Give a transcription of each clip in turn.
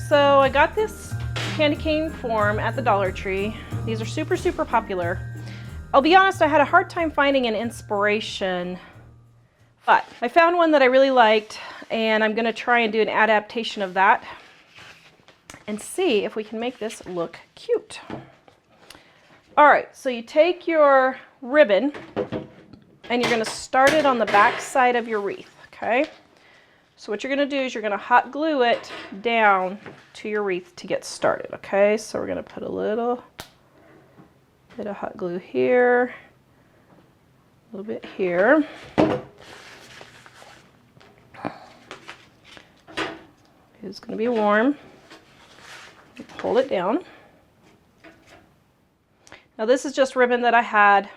so I got this candy cane form at the Dollar Tree. These are super, super popular. I'll be honest, I had a hard time finding an inspiration, but I found one that I really liked, and I'm gonna try and do an adaptation of that and see if we can make this look cute. All right, so you take your ribbon and you're gonna start it on the back side of your wreath, okay? So what you're gonna do is you're gonna hot glue it down to your wreath to get started, okay? So we're gonna put a little bit of hot glue here, a little bit here. It's gonna be warm. Hold it down. Now this is just ribbon that I had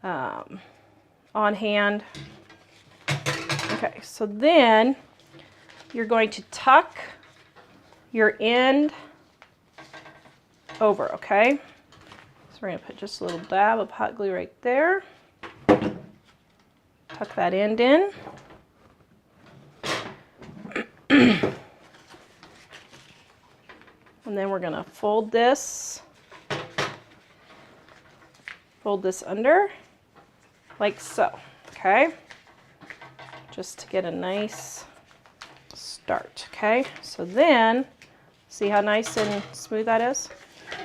on hand. Okay, so then you're going to tuck your end over, okay? So we're gonna put just a little dab of hot glue right there. Tuck that end in. And then we're gonna fold this under like so, okay? Just to get a nice start, okay? So then, see how nice and smooth that is?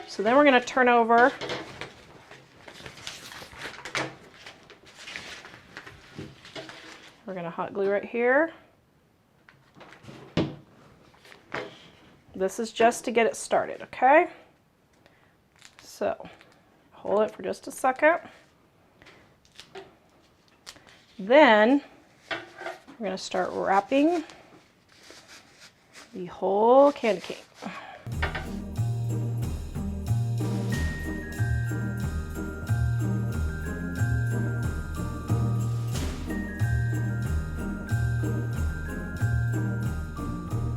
So then we're gonna turn over we're gonna hot glue right here. This is just to get it started, okay? So, hold it for just a second. Then, we're going to start wrapping the whole candy cane.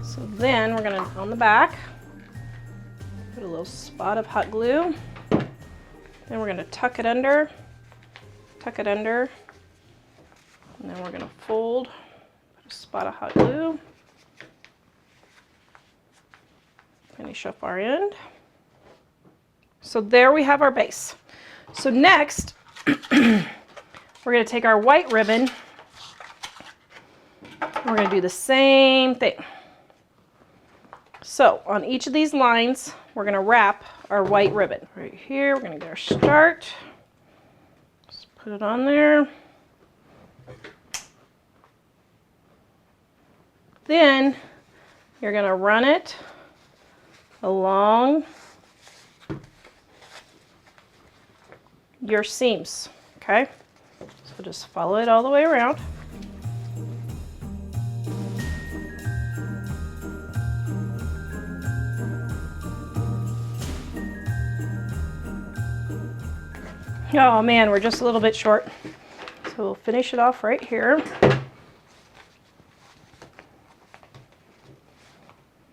So then we're going to, on the back, put a little spot of hot glue. Then we're going to tuck it under, and then we're going to fold, put a spot of hot glue, finish up our end. So there we have our base. So next, we're going to take our white ribbon, and we're going to do the same thing. So on each of these lines, we're going to wrap our white ribbon. Right here, we're going to get our start. Just put it on there. Then you're going to run it along your seams, okay? So just follow it all the way around. Oh man, we're just a little bit short. So we'll finish it off right here.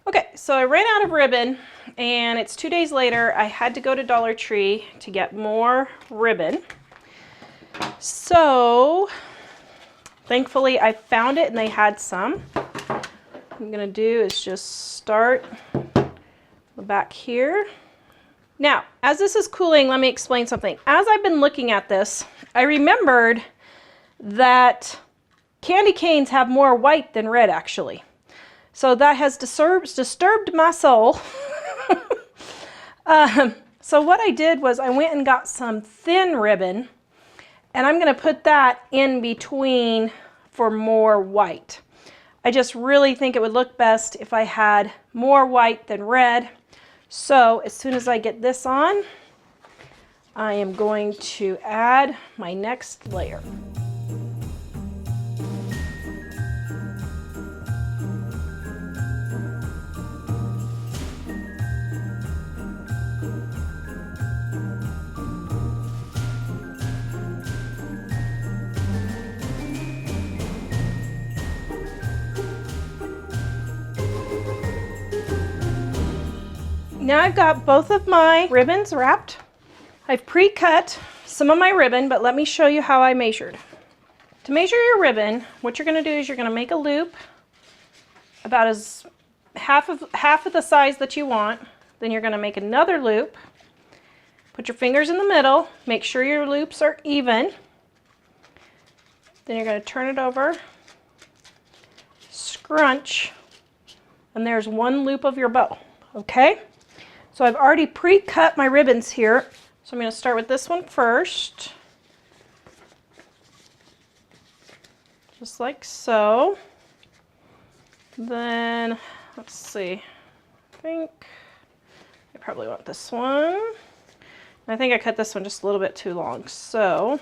Okay, so I ran out of ribbon and it's 2 days later. I had to go to Dollar Tree to get more ribbon. So thankfully I found it and they had some. What I'm gonna do is just start the back here. Now, as this is cooling, let me explain something. As I've been looking at this, I remembered that candy canes have more white than red, actually. So that has disturbed my soul. So what I did was I went and got some thin ribbon, and I'm going to put that in between for more white. I just really think it would look best if I had more white than red. So as soon as I get this on, I am going to add my next layer. Now I've got both of my ribbons wrapped. I've pre-cut some of my ribbon, but let me show you how I measured. To measure your ribbon, what you're going to do is you're going to make a loop about as half of the size that you want. Then you're going to make another loop. Put your fingers in the middle. Make sure your loops are even. Then you're going to turn it over, scrunch, and there's one loop of your bow. Okay? So I've already pre-cut my ribbons here. So I'm going to start with this one first. Just like so. Then, let's see. I think I probably want this one. I think I cut this one just a little bit too long. So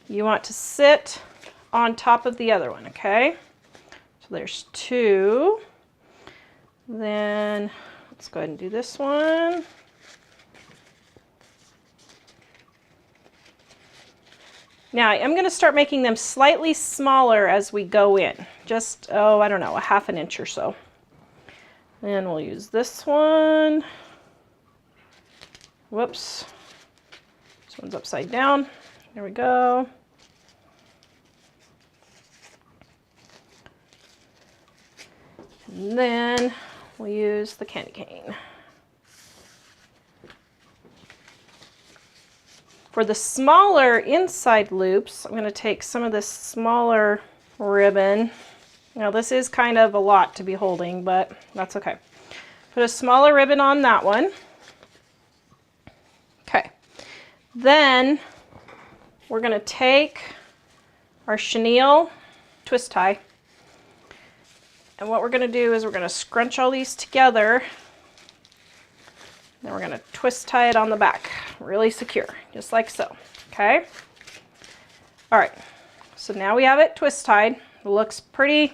you want to sit on top of the other one, okay? So there's two. Then let's go ahead and do this one. Now I'm going to start making them slightly smaller as we go in. Just, oh, I don't know, a ½ an inch or so. And we'll use this one. Whoops. This one's upside down. There we go. And then we'll use the candy cane. For the smaller inside loops, I'm going to take some of this smaller ribbon. Now this is kind of a lot to be holding, but that's okay. Put a smaller ribbon on that one. Okay. Then we're going to take our chenille twist tie. And what we're going to do is we're going to scrunch all these together. Then we're going to twist tie it on the back, really secure, just like so, okay? All right, so now we have it twist tied. It looks pretty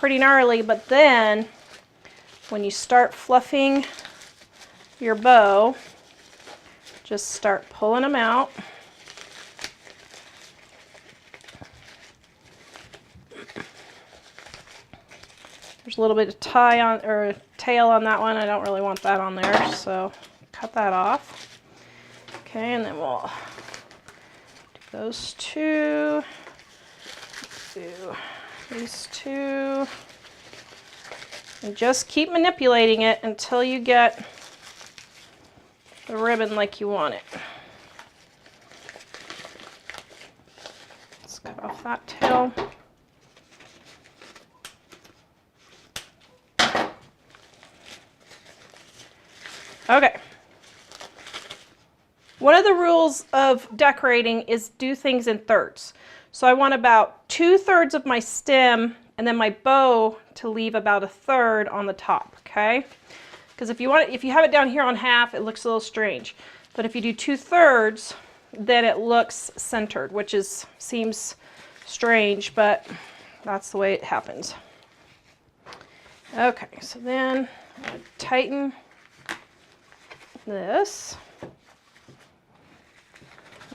gnarly, but then when you start fluffing your bow, just start pulling them out. There's a little bit of tie on, or tail on that one. I don't really want that on there, so cut that off. Okay, and then we'll do those two. Do these two. And just keep manipulating it until you get the ribbon like you want it. Let's cut off that tail. Okay. One of the rules of decorating is do things in thirds. So I want about 2/3 of my stem and then my bow to leave about 1/3 on the top, okay? Because if you have it down here on half, it looks a little strange. But if you do 2/3, then it looks centered, which seems strange, but that's the way it happens. Okay, so then I'm going to tighten this.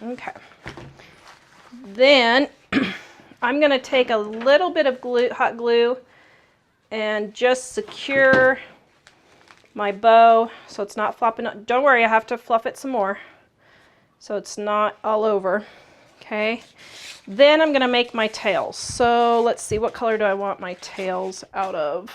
Okay. Then I'm going to take a little bit of hot glue and just secure my bow so it's not flopping up. Don't worry, I have to fluff it some more so it's not all over. Okay. Then I'm going to make my tails. So let's see, what color do I want my tails out of?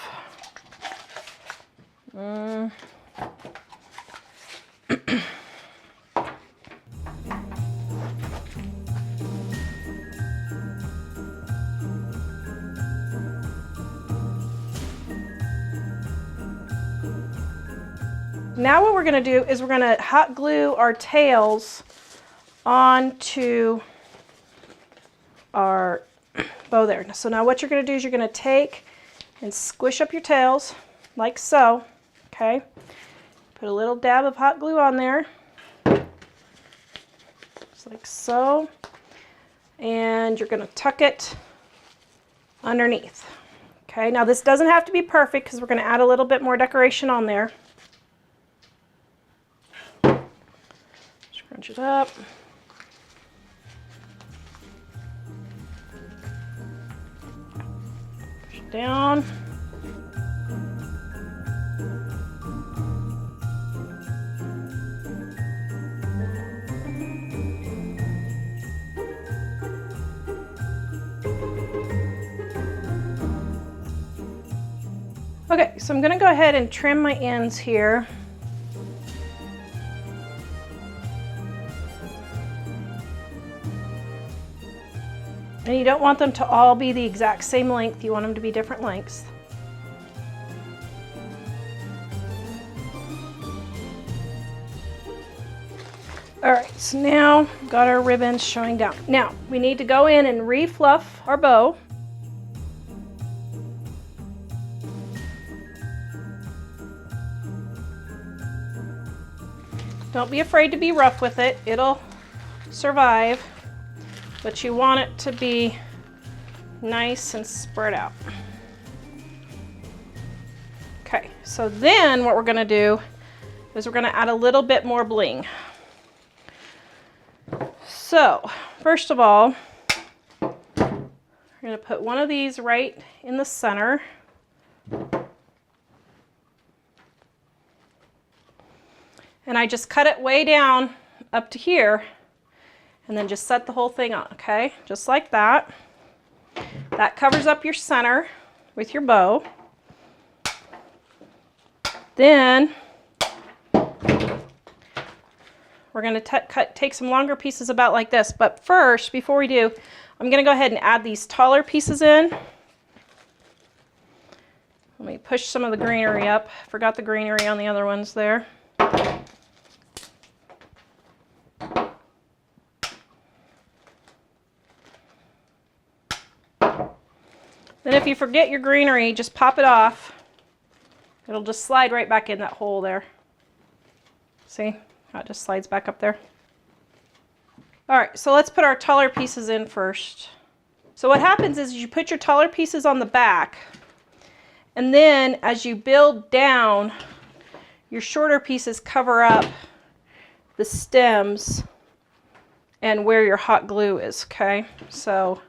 Now what we're going to do is we're going to hot glue our tails onto our bow there. So now what you're going to do is you're going to take and squish up your tails like so, okay? Put a little dab of hot glue on there, just like so, and you're going to tuck it underneath. Okay, now this doesn't have to be perfect because we're going to add a little bit more decoration on there. Scrunch it up. Push it down. Okay, so I'm gonna go ahead and trim my ends here. And you don't want them to all be the exact same length. You want them to be different lengths. All right, so now we've got our ribbons showing down. Now, we need to go in and refluff our bow. Don't be afraid to be rough with it. It'll survive, but you want it to be nice and spread out. Okay, so then what we're gonna do is we're gonna add a little bit more bling. So, first of all, we're gonna put one of these right in the center. And I just cut it way down up to here and then just set the whole thing on, okay? Just like that. That covers up your center with your bow. Then we're gonna take some longer pieces about like this. But first, before we do, I'm gonna go ahead and add these taller pieces in. Let me push some of the greenery up. Forgot the greenery on the other ones there. Then if you forget your greenery, just pop it off. It'll just slide right back in that hole there. See how it just slides back up there? All right, so let's put our taller pieces in first. So what happens is you put your taller pieces on the back, and then as you build down, your shorter pieces cover up the stems and where your hot glue is, okay? So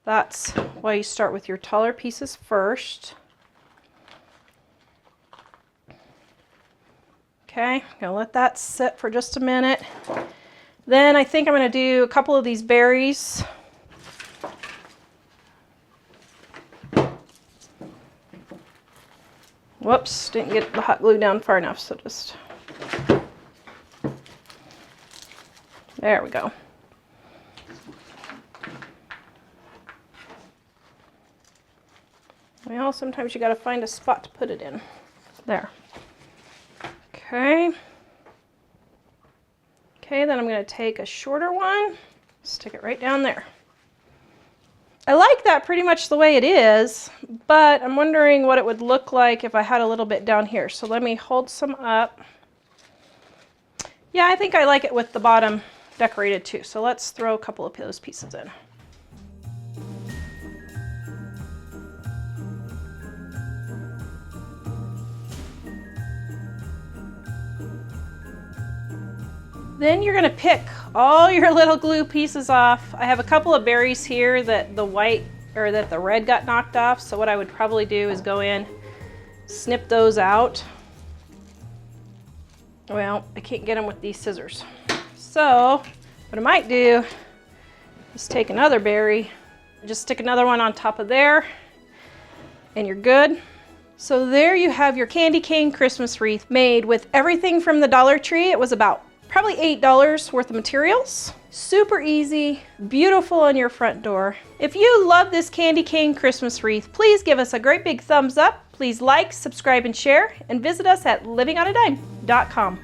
that's why you start with your taller pieces first. Okay, I'm gonna let that sit for just a minute. Then I think I'm gonna do a couple of these berries. Whoops, didn't get the hot glue down far enough, so just, there we go. Well, sometimes you gotta find a spot to put it in. There. Okay. Okay, then I'm gonna take a shorter one, stick it right down there. I like that pretty much the way it is, but I'm wondering what it would look like if I had a little bit down here. So let me hold some up. Yeah, I think I like it with the bottom decorated too. So let's throw a couple of those pieces in. Then you're gonna pick all your little glue pieces off. I have a couple of berries here that the red got knocked off. So what I would probably do is go in, snip those out. Well, I can't get them with these scissors. So what I might do is take another berry, just stick another one on top of there, and you're good. So there you have your candy cane Christmas wreath made with everything from the Dollar Tree. It was about probably $8 worth of materials. Super easy, beautiful on your front door. If you love this candy cane Christmas wreath, please give us a great big thumbs up. Please like, subscribe, and share, and visit us at livingonadime.com.